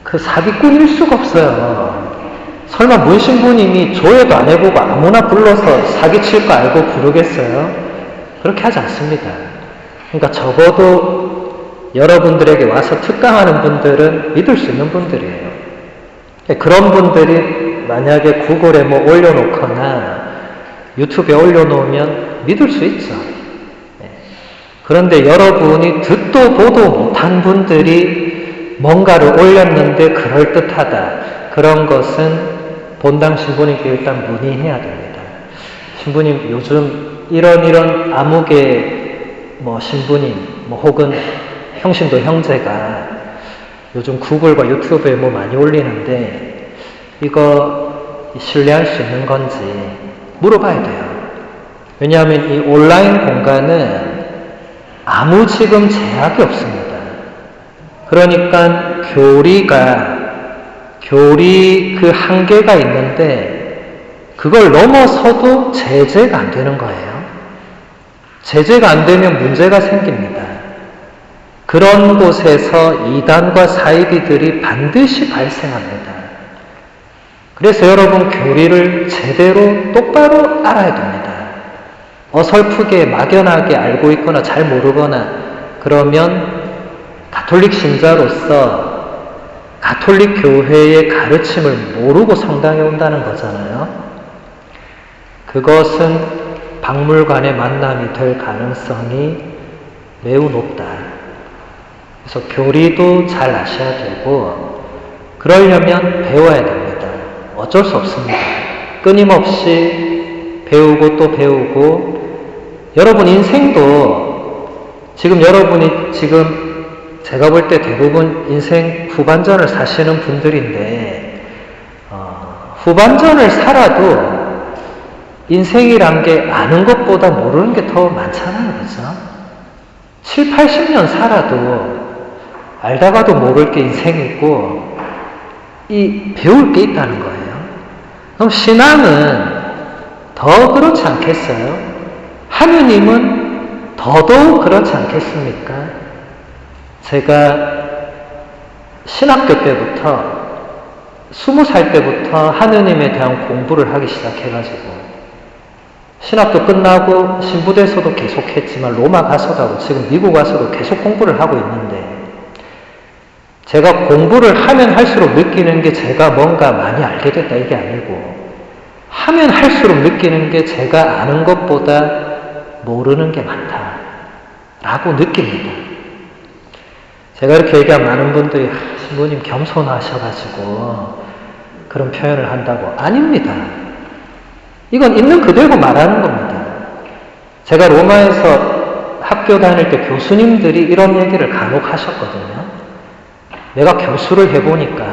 그 사기꾼일 수가 없어요. 설마 문신부님이 조회도 안 해보고 아무나 불러서 사기칠 거 알고 부르겠어요? 그렇게 하지 않습니다. 그러니까 적어도 여러분들에게 와서 특강하는 분들은 믿을 수 있는 분들이에요. 그런 분들이 만약에 구글에 뭐 올려놓거나 유튜브에 올려놓으면 믿을 수 있죠. 그런데 여러분이 듣도 보도 못한 분들이 뭔가를 올렸는데 그럴듯하다. 그런 것은 본당 신부님께 일단 문의해야 됩니다. 신부님, 요즘 이런 아무개 뭐 신부님 뭐 혹은 형신도 형제가 요즘 구글과 유튜브에 뭐 많이 올리는데 이거 신뢰할 수 있는 건지 물어봐야 돼요. 왜냐하면 이 온라인 공간은 아무 지금 제약이 없습니다. 그러니까 교리 그 한계가 있는데 그걸 넘어서도 제재가 안 되는 거예요. 제재가 안 되면 문제가 생깁니다. 그런 곳에서 이단과 사이비들이 반드시 발생합니다. 그래서 여러분 교리를 제대로 똑바로 알아야 됩니다. 어설프게 막연하게 알고 있거나 잘 모르거나 그러면 가톨릭 신자로서 가톨릭 교회의 가르침을 모르고 성당에 온다는 거잖아요. 그것은 박물관의 만남이 될 가능성이 매우 높다. 그래서 교리도 잘 아셔야 되고 그러려면 배워야 됩니다. 어쩔 수 없습니다. 끊임없이 배우고 또 배우고 여러분 인생도 여러분이 제가 볼 때 대부분 인생 후반전을 사시는 분들인데 후반전을 살아도 인생이란 게 아는 것보다 모르는 게 더 많잖아요. 그죠? 7, 80년 살아도 알다가도 모를 게 인생이고 배울 게 있다는 거예요. 그럼 신앙은 더 그렇지 않겠어요? 하느님은 더더욱 그렇지 않겠습니까? 제가 신학교 때부터 20살 때부터 하느님에 대한 공부를 하기 시작해가지고 신학교 끝나고 신부대에서도 계속했지만 로마 가서도 하고 지금 미국 와서도 계속 공부를 하고 있는데 제가 공부를 하면 할수록 느끼는 게 제가 뭔가 많이 알게 됐다 이게 아니고 하면 할수록 느끼는 게 제가 아는 것보다 모르는 게 많다라고 느낍니다. 제가 이렇게 얘기하면 많은 분들이 신부님 겸손하셔가지고 그런 표현을 한다고. 아닙니다. 이건 있는 그대로 말하는 겁니다. 제가 로마에서 학교 다닐 때 교수님들이 이런 얘기를 간혹 하셨거든요. 내가 교수를 해보니까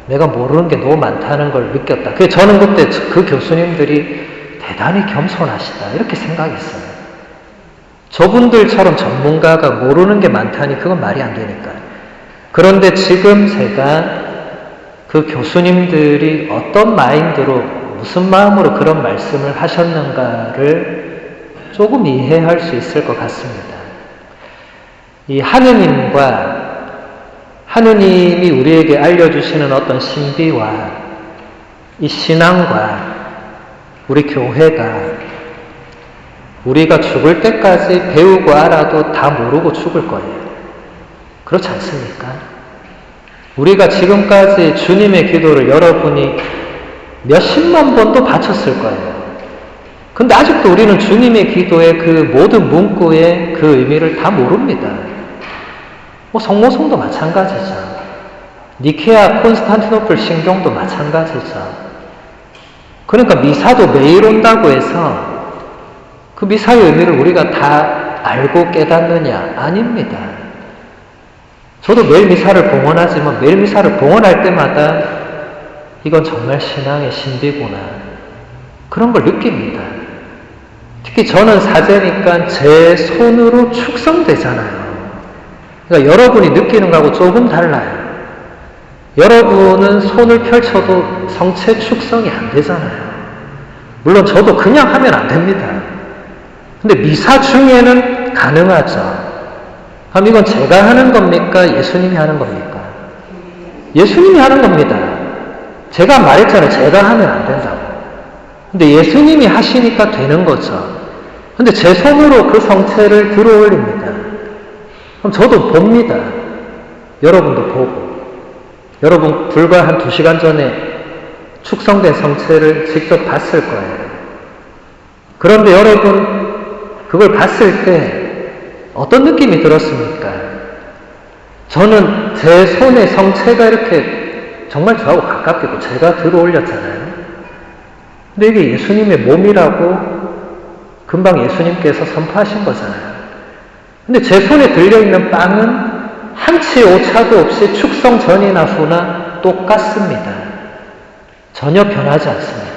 내가 모르는 게 너무 많다는 걸 느꼈다. 그래서 저는 그때 그 교수님들이 대단히 겸손하시다 이렇게 생각했어요. 저분들처럼 전문가가 모르는 게 많다니 그건 말이 안 되니까. 그런데 지금 제가 그 교수님들이 어떤 마인드로 무슨 마음으로 그런 말씀을 하셨는가를 조금 이해할 수 있을 것 같습니다. 이 하느님이 우리에게 알려주시는 어떤 신비와 이 신앙과 우리 교회가 우리가 죽을 때까지 배우고 알아도 다 모르고 죽을 거예요. 그렇지 않습니까? 우리가 지금까지 주님의 기도를 여러분이 몇십만 번도 바쳤을 거예요. 근데 아직도 우리는 주님의 기도의 그 모든 문구의 그 의미를 다 모릅니다. 성모성도 마찬가지죠. 니케아 콘스탄티노플 신경도 마찬가지죠. 그러니까 미사도 매일 온다고 해서 그 미사의 의미를 우리가 다 알고 깨닫느냐? 아닙니다. 저도 매일 미사를 봉헌하지만 매일 미사를 봉헌할 때마다 이건 정말 신앙의 신비구나. 그런 걸 느낍니다. 특히 저는 사제니까 제 손으로 축성되잖아요. 그러니까 여러분이 느끼는 거하고 조금 달라요. 여러분은 손을 펼쳐도 성체 축성이 안 되잖아요. 물론 저도 그냥 하면 안 됩니다. 근데 미사 중에는 가능하죠. 그럼 이건 제가 하는 겁니까? 예수님이 하는 겁니까? 예수님이 하는 겁니다. 제가 말했잖아요. 제가 하면 안 된다고. 근데 예수님이 하시니까 되는 거죠. 근데 제 손으로 그 성체를 들어 올립니다. 그럼 저도 봅니다. 여러분도 보고. 여러분 불과 한 2시간 전에 축성된 성체를 직접 봤을 거예요. 그런데 여러분 그걸 봤을 때 어떤 느낌이 들었습니까? 저는 제 손에 성체가 이렇게 정말 저하고 가깝게 있고 제가 들어 올렸잖아요. 근데 이게 예수님의 몸이라고 금방 예수님께서 선포하신 거잖아요. 근데 제 손에 들려있는 빵은 한치 오차도 없이 축성 전이나 후나 똑같습니다. 전혀 변하지 않습니다.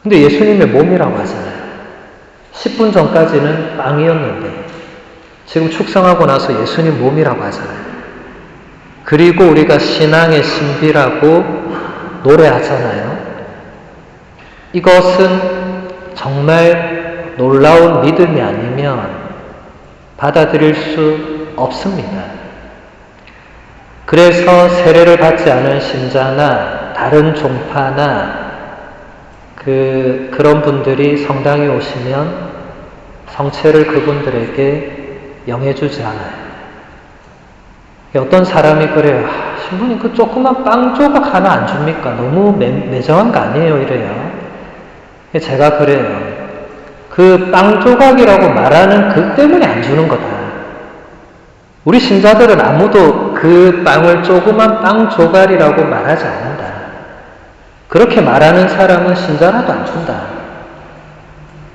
근데 예수님의 몸이라고 하잖아요. 10분 전까지는 빵이었는데 지금 축성하고 나서 예수님 몸이라고 하잖아요. 그리고 우리가 신앙의 신비라고 노래하잖아요. 이것은 정말 놀라운 믿음이 아니면 받아들일 수 없습니다. 그래서 세례를 받지 않은 신자나 다른 종파나 그런 분들이 성당에 오시면 성체를 그분들에게 영해주지 않아요. 어떤 사람이 그래요. 신부님 그 조그만 빵 조각 하나 안 줍니까? 너무 매정한 거 아니에요? 이래요. 제가 그래요. 그 빵 조각이라고 말하는 그 때문에 안 주는 거다. 우리 신자들은 아무도 그 빵을 조그만 빵 조각이라고 말하지 않는다. 그렇게 말하는 사람은 신자라도 안 준다.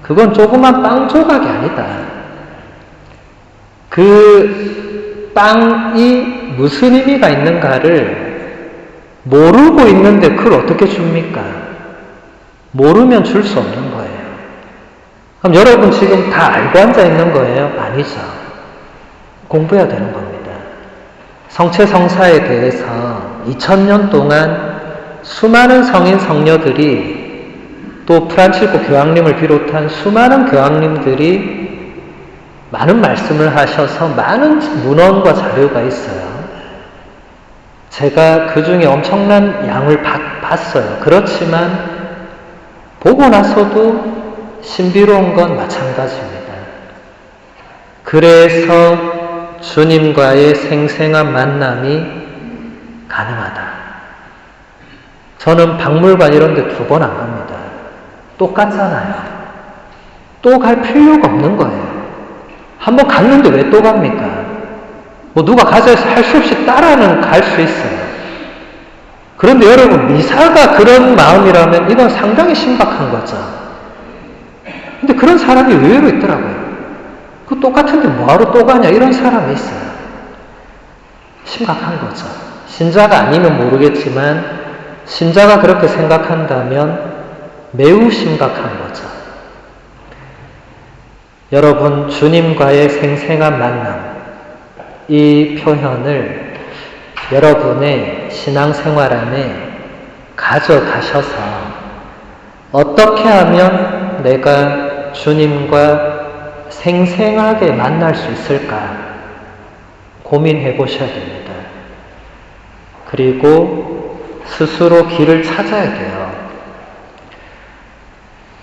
그건 조그만 빵 조각이 아니다. 그 빵이 무슨 의미가 있는가를 모르고 있는데 그걸 어떻게 줍니까? 모르면 줄 수 없는 거예요. 그럼 여러분 지금 다 알고 앉아 있는 거예요? 아니죠. 공부해야 되는 겁니다. 성체성사에 대해서 2000년 동안 수많은 성인 성녀들이 또 프란치스코 교황님을 비롯한 수많은 교황님들이 많은 말씀을 하셔서 많은 문헌과 자료가 있어요. 제가 그 중에 엄청난 양을 봤어요. 그렇지만 보고 나서도 신비로운 건 마찬가지입니다. 그래서 주님과의 생생한 만남이 가능하다. 저는 박물관 이런 데 2번 안 갑니다. 똑같잖아요. 또 갈 필요가 없는 거예요. 한번 갔는데 왜 또 갑니까? 뭐 누가 가자 해서 할 수 없이 따라는 갈 수 있어요. 그런데 여러분, 미사가 그런 마음이라면 이건 상당히 심각한 거죠. 근데 그런 사람이 의외로 있더라고요. 그 똑같은데 뭐하러 또 가냐 이런 사람이 있어요. 심각한 거죠. 신자가 아니면 모르겠지만 신자가 그렇게 생각한다면 매우 심각한 거죠. 여러분, 주님과의 생생한 만남, 이 표현을 여러분의 신앙생활 안에 가져가셔서 어떻게 하면 내가 주님과 생생하게 만날 수 있을까 고민해 보셔야 됩니다. 그리고 스스로 길을 찾아야 돼요.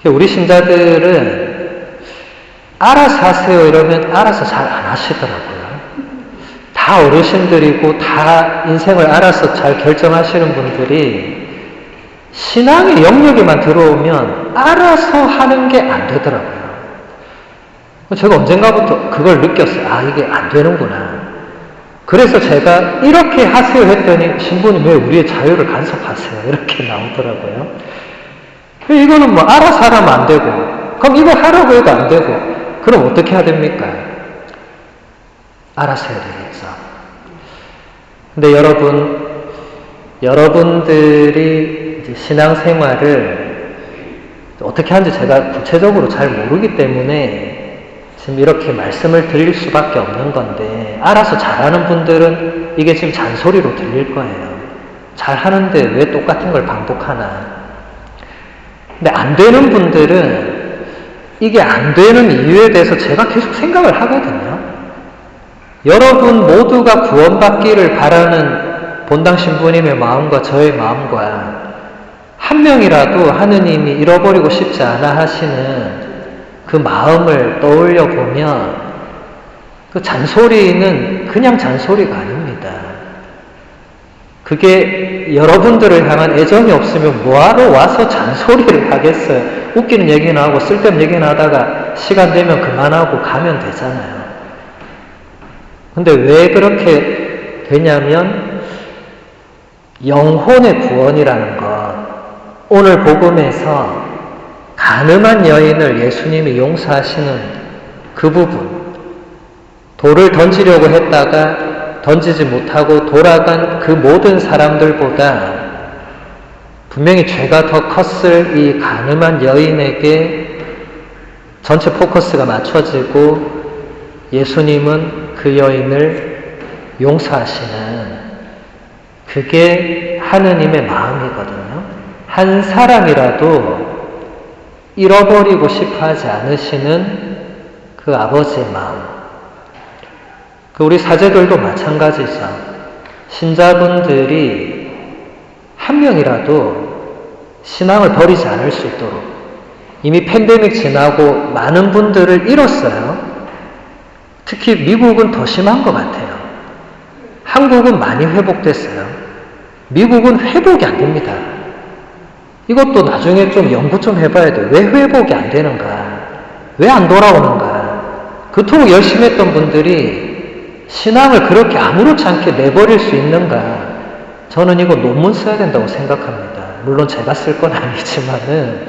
우리 신자들은 알아서 하세요 이러면 알아서 잘 안 하시더라고요. 다 어르신들이고 다 인생을 알아서 잘 결정하시는 분들이 신앙의 영역에만 들어오면 알아서 하는 게 안 되더라고요. 제가 언젠가부터 그걸 느꼈어요. 아, 이게 안 되는구나. 그래서 제가 이렇게 하세요 했더니 신부님 왜 우리의 자유를 간섭하세요? 이렇게 나오더라고요. 이거는 뭐 알아서 하라면 안 되고, 그럼 이거 하라고 해도 안 되고, 그럼 어떻게 해야 됩니까? 알아서 해야 되겠죠. 근데 여러분들이 이제 신앙생활을 어떻게 하는지 제가 구체적으로 잘 모르기 때문에 지금 이렇게 말씀을 드릴 수밖에 없는 건데, 알아서 잘하는 분들은 이게 지금 잔소리로 들릴 거예요. 잘하는데 왜 똑같은 걸 반복하나. 근데 안 되는 분들은 이게 안 되는 이유에 대해서 제가 계속 생각을 하거든요. 여러분 모두가 구원받기를 바라는 본당 신부님의 마음과 저의 마음과 한 명이라도 하느님이 잃어버리고 싶지 않아 하시는 그 마음을 떠올려 보면 그 잔소리는 그냥 잔소리가 아닙니다. 그게 여러분들을 향한 애정이 없으면 뭐하러 와서 잔소리를 하겠어요. 웃기는 얘기나 하고 쓸데없는 얘기나 하다가 시간 되면 그만하고 가면 되잖아요. 근데 왜 그렇게 되냐면 영혼의 구원이라는 것, 오늘 복음에서 간음한 여인을 예수님이 용서하시는 그 부분, 돌을 던지려고 했다가 던지지 못하고 돌아간 그 모든 사람들보다 분명히 죄가 더 컸을 이 간음한 여인에게 전체 포커스가 맞춰지고 예수님은 그 여인을 용서하시는, 그게 하느님의 마음이거든요. 한 사람이라도 잃어버리고 싶어 하지 않으시는 그 아버지의 마음. 우리 사제들도 마찬가지죠. 신자분들이 한 명이라도 신앙을 버리지 않을 수 있도록, 이미 팬데믹 지나고 많은 분들을 잃었어요. 특히 미국은 더 심한 것 같아요. 한국은 많이 회복됐어요. 미국은 회복이 안 됩니다. 이것도 나중에 좀 연구 좀 해봐야 돼요. 왜 회복이 안 되는가? 왜 안 돌아오는가? 그토록 열심히 했던 분들이 신앙을 그렇게 아무렇지 않게 내버릴 수 있는가? 저는 이거 논문 써야 된다고 생각합니다. 물론 제가 쓸 건 아니지만은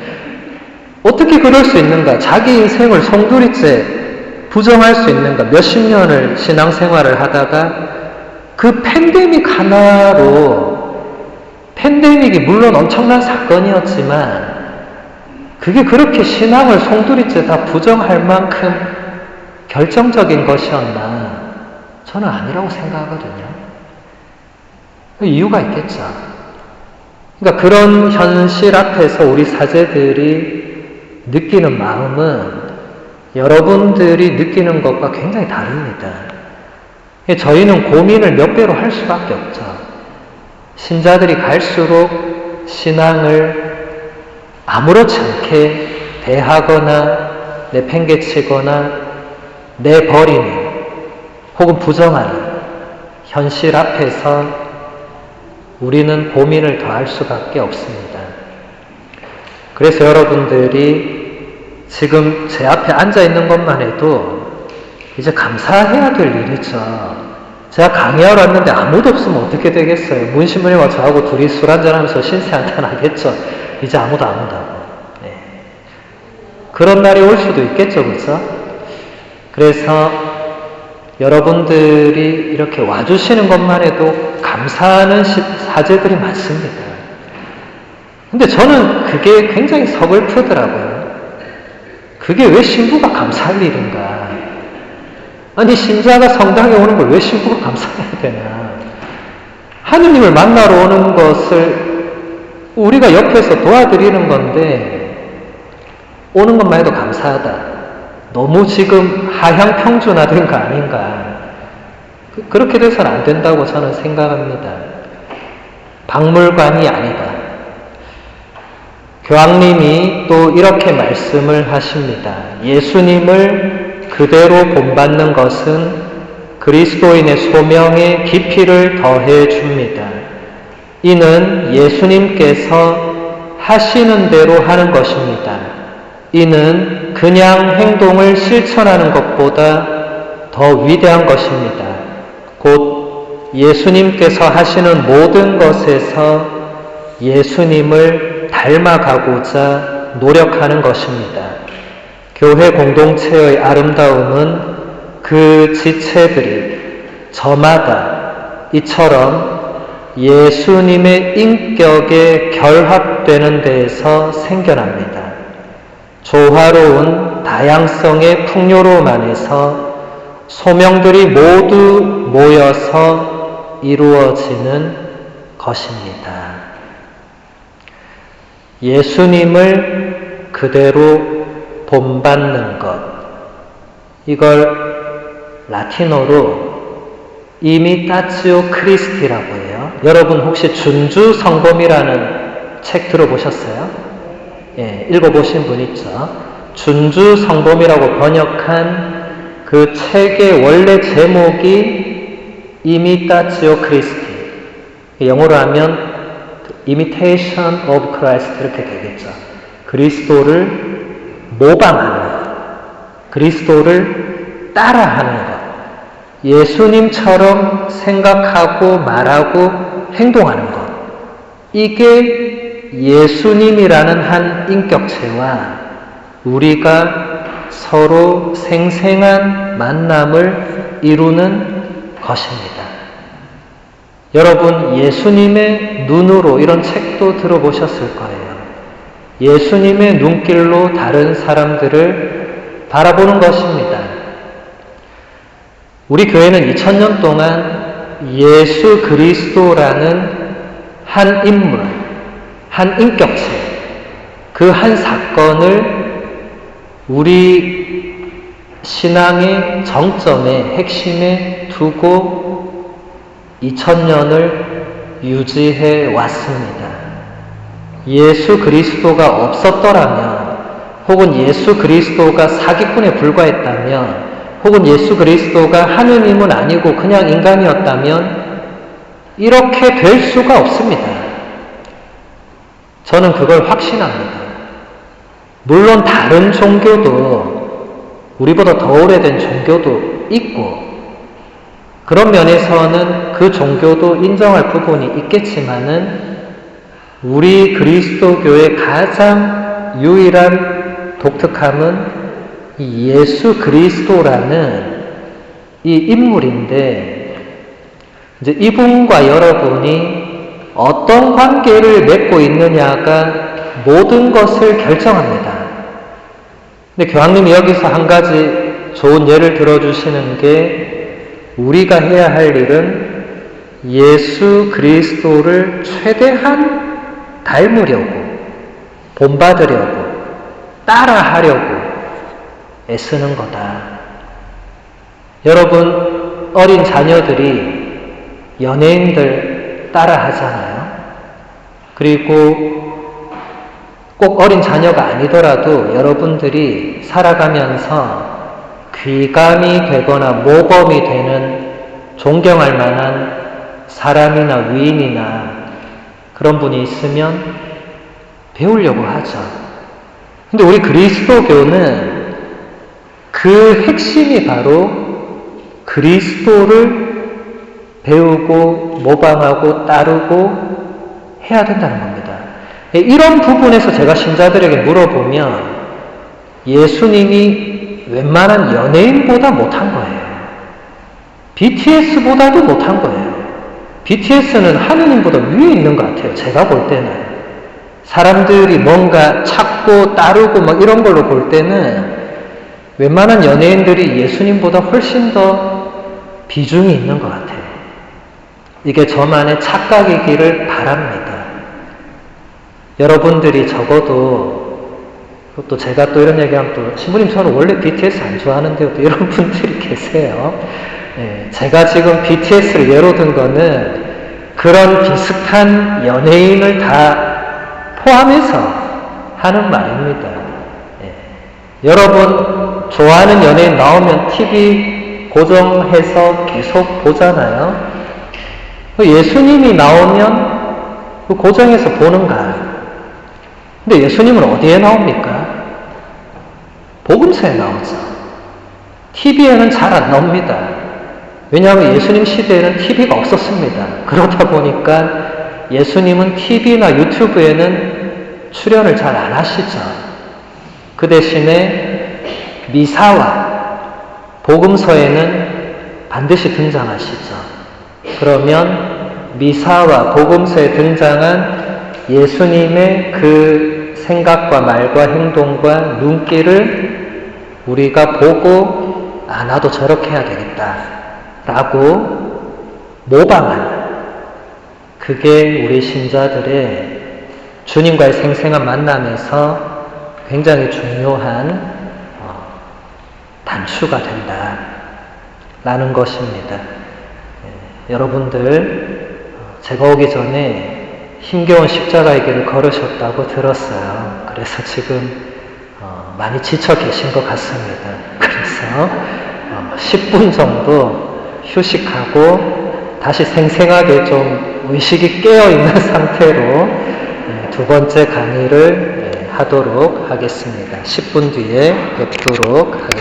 어떻게 그럴 수 있는가? 자기 인생을 송두리째 부정할 수 있는가? 몇십 년을 신앙생활을 하다가 그 팬데믹 하나로, 팬데믹이 물론 엄청난 사건이었지만 그게 그렇게 신앙을 송두리째 다 부정할 만큼 결정적인 것이었나? 저는 아니라고 생각하거든요. 이유가 있겠죠. 그러니까 그런 현실 앞에서 우리 사제들이 느끼는 마음은 여러분들이 느끼는 것과 굉장히 다릅니다. 저희는 고민을 몇 배로 할 수밖에 없죠. 신자들이 갈수록 신앙을 아무렇지 않게 대하거나 내팽개치거나 내버리는 혹은 부정하는 현실 앞에서 우리는 고민을 더할 수밖에 없습니다. 그래서 여러분들이 지금 제 앞에 앉아 있는 것만 해도 이제 감사해야 될 일이죠. 제가 강의하러 왔는데 아무도 없으면 어떻게 되겠어요? 문신부님과 저하고 둘이 술 한잔하면서 신세 한탄하겠죠. 이제 아무도 안 온다고. 네. 그런 날이 올 수도 있겠죠, 그렇죠? 그래서 여러분들이 이렇게 와주시는 것만 해도 감사하는 사제들이 많습니다. 근데 저는 그게 굉장히 서글프더라고요. 그게 왜 신부가 감사할 일인가? 아니, 신자가 성당에 오는 걸 왜 신부가 감사해야 되나? 하느님을 만나러 오는 것을 우리가 옆에서 도와드리는 건데 오는 것만 해도 감사하다. 너무 지금 하향평준화된 거 아닌가. 그렇게 돼서는 안 된다고 저는 생각합니다. 박물관이 아니다. 교황님이 또 이렇게 말씀을 하십니다. 예수님을 그대로 본받는 것은 그리스도인의 소명에 깊이를 더해 줍니다. 이는 예수님께서 하시는 대로 하는 것입니다. 이는 그냥 행동을 실천하는 것보다 더 위대한 것입니다. 곧 예수님께서 하시는 모든 것에서 예수님을 닮아가고자 노력하는 것입니다. 교회 공동체의 아름다움은 그 지체들이 저마다 이처럼 예수님의 인격에 결합되는 데에서 생겨납니다. 조화로운 다양성의 풍요로움 안에서 소명들이 모두 모여서 이루어지는 것입니다. 예수님을 그대로 본받는 것, 이걸 라틴어로 이미타치오 크리스티라고 해요. 여러분 혹시 준주 성범이라는 책 들어보셨어요? 예, 읽어보신 분 있죠? 준주 성범이라고 번역한 그 책의 원래 제목이 이미타치오 크리스티, 영어로 하면 Imitation of Christ 이렇게 되겠죠. 그리스도를 모방하는 것, 그리스도를 따라하는 것, 예수님처럼 생각하고 말하고 행동하는 것, 이게 예수님이라는 한 인격체와 우리가 서로 생생한 만남을 이루는 것입니다. 여러분, 예수님의 눈으로 이런 책도 들어보셨을 거예요. 예수님의 눈길로 다른 사람들을 바라보는 것입니다. 우리 교회는 2000년 동안 예수 그리스도라는 한 인물, 한 인격체, 그 한 사건을 우리 신앙의 정점에, 핵심에 두고 2000년을 유지해 왔습니다. 예수 그리스도가 없었더라면, 혹은 예수 그리스도가 사기꾼에 불과했다면, 혹은 예수 그리스도가 하느님은 아니고 그냥 인간이었다면 이렇게 될 수가 없습니다. 저는 그걸 확신합니다. 물론 다른 종교도, 우리보다 더 오래된 종교도 있고, 그런 면에서는 그 종교도 인정할 부분이 있겠지만은 우리 그리스도교의 가장 유일한 독특함은 이 예수 그리스도라는 이 인물인데, 이제 이분과 여러분이 어떤 관계를 맺고 있느냐가 모든 것을 결정합니다. 근데 교황님이 여기서 한 가지 좋은 예를 들어주시는 게 우리가 해야 할 일은 예수 그리스도를 최대한 닮으려고, 본받으려고, 따라하려고 애쓰는 거다. 여러분, 어린 자녀들이 연예인들 따라하잖아요. 그리고 꼭 어린 자녀가 아니더라도 여러분들이 살아가면서 귀감이 되거나 모범이 되는 존경할 만한 사람이나 위인이나 그런 분이 있으면 배우려고 하죠. 근데 우리 그리스도교는 그 핵심이 바로 그리스도를 배우고 모방하고 따르고 해야 된다는 겁니다. 이런 부분에서 제가 신자들에게 물어보면 예수님이 웬만한 연예인보다 못한 거예요. BTS보다도 못한 거예요. BTS는 하느님보다 위에 있는 것 같아요. 제가 볼 때는. 사람들이 뭔가 찾고 따르고 막 이런 걸로 볼 때는 웬만한 연예인들이 예수님보다 훨씬 더 비중이 있는 것 같아요. 이게 저만의 착각이기를 바랍니다. 여러분들이 적어도 또 제가 또 이런 얘기하면 또 신부님 저는 원래 BTS 안 좋아하는데요. 또 이런 분들이 계세요. 네, 제가 지금 BTS를 예로 든 거는 그런 비슷한 연예인을 다 포함해서 하는 말입니다. 네. 여러분 좋아하는 연예인 나오면 TV 고정해서 계속 보잖아요. 예수님이 나오면 그 고정해서 보는가? 근데 예수님은 어디에 나옵니까? 복음서에 나오죠. TV에는 잘 안 나옵니다. 왜냐하면 예수님 시대에는 TV가 없었습니다. 그러다 보니까 예수님은 TV나 유튜브에는 출연을 잘 안 하시죠. 그 대신에 미사와 복음서에는 반드시 등장하시죠. 그러면 미사와 복음서에 등장한 예수님의 그 생각과 말과 행동과 눈길을 우리가 보고 나도 저렇게 해야 되겠다 라고 모방하는, 그게 우리 신자들의 주님과의 생생한 만남에서 굉장히 중요한 단추가 된다 라는 것입니다. 여러분들 제가 오기 전에 힘겨운 십자가의 길을 걸으셨다고 들었어요. 그래서 지금 많이 지쳐 계신 것 같습니다. 그래서 10분 정도 휴식하고 다시 생생하게 좀 의식이 깨어있는 상태로 두 번째 강의를 하도록 하겠습니다. 10분 뒤에 뵙도록 하겠습니다.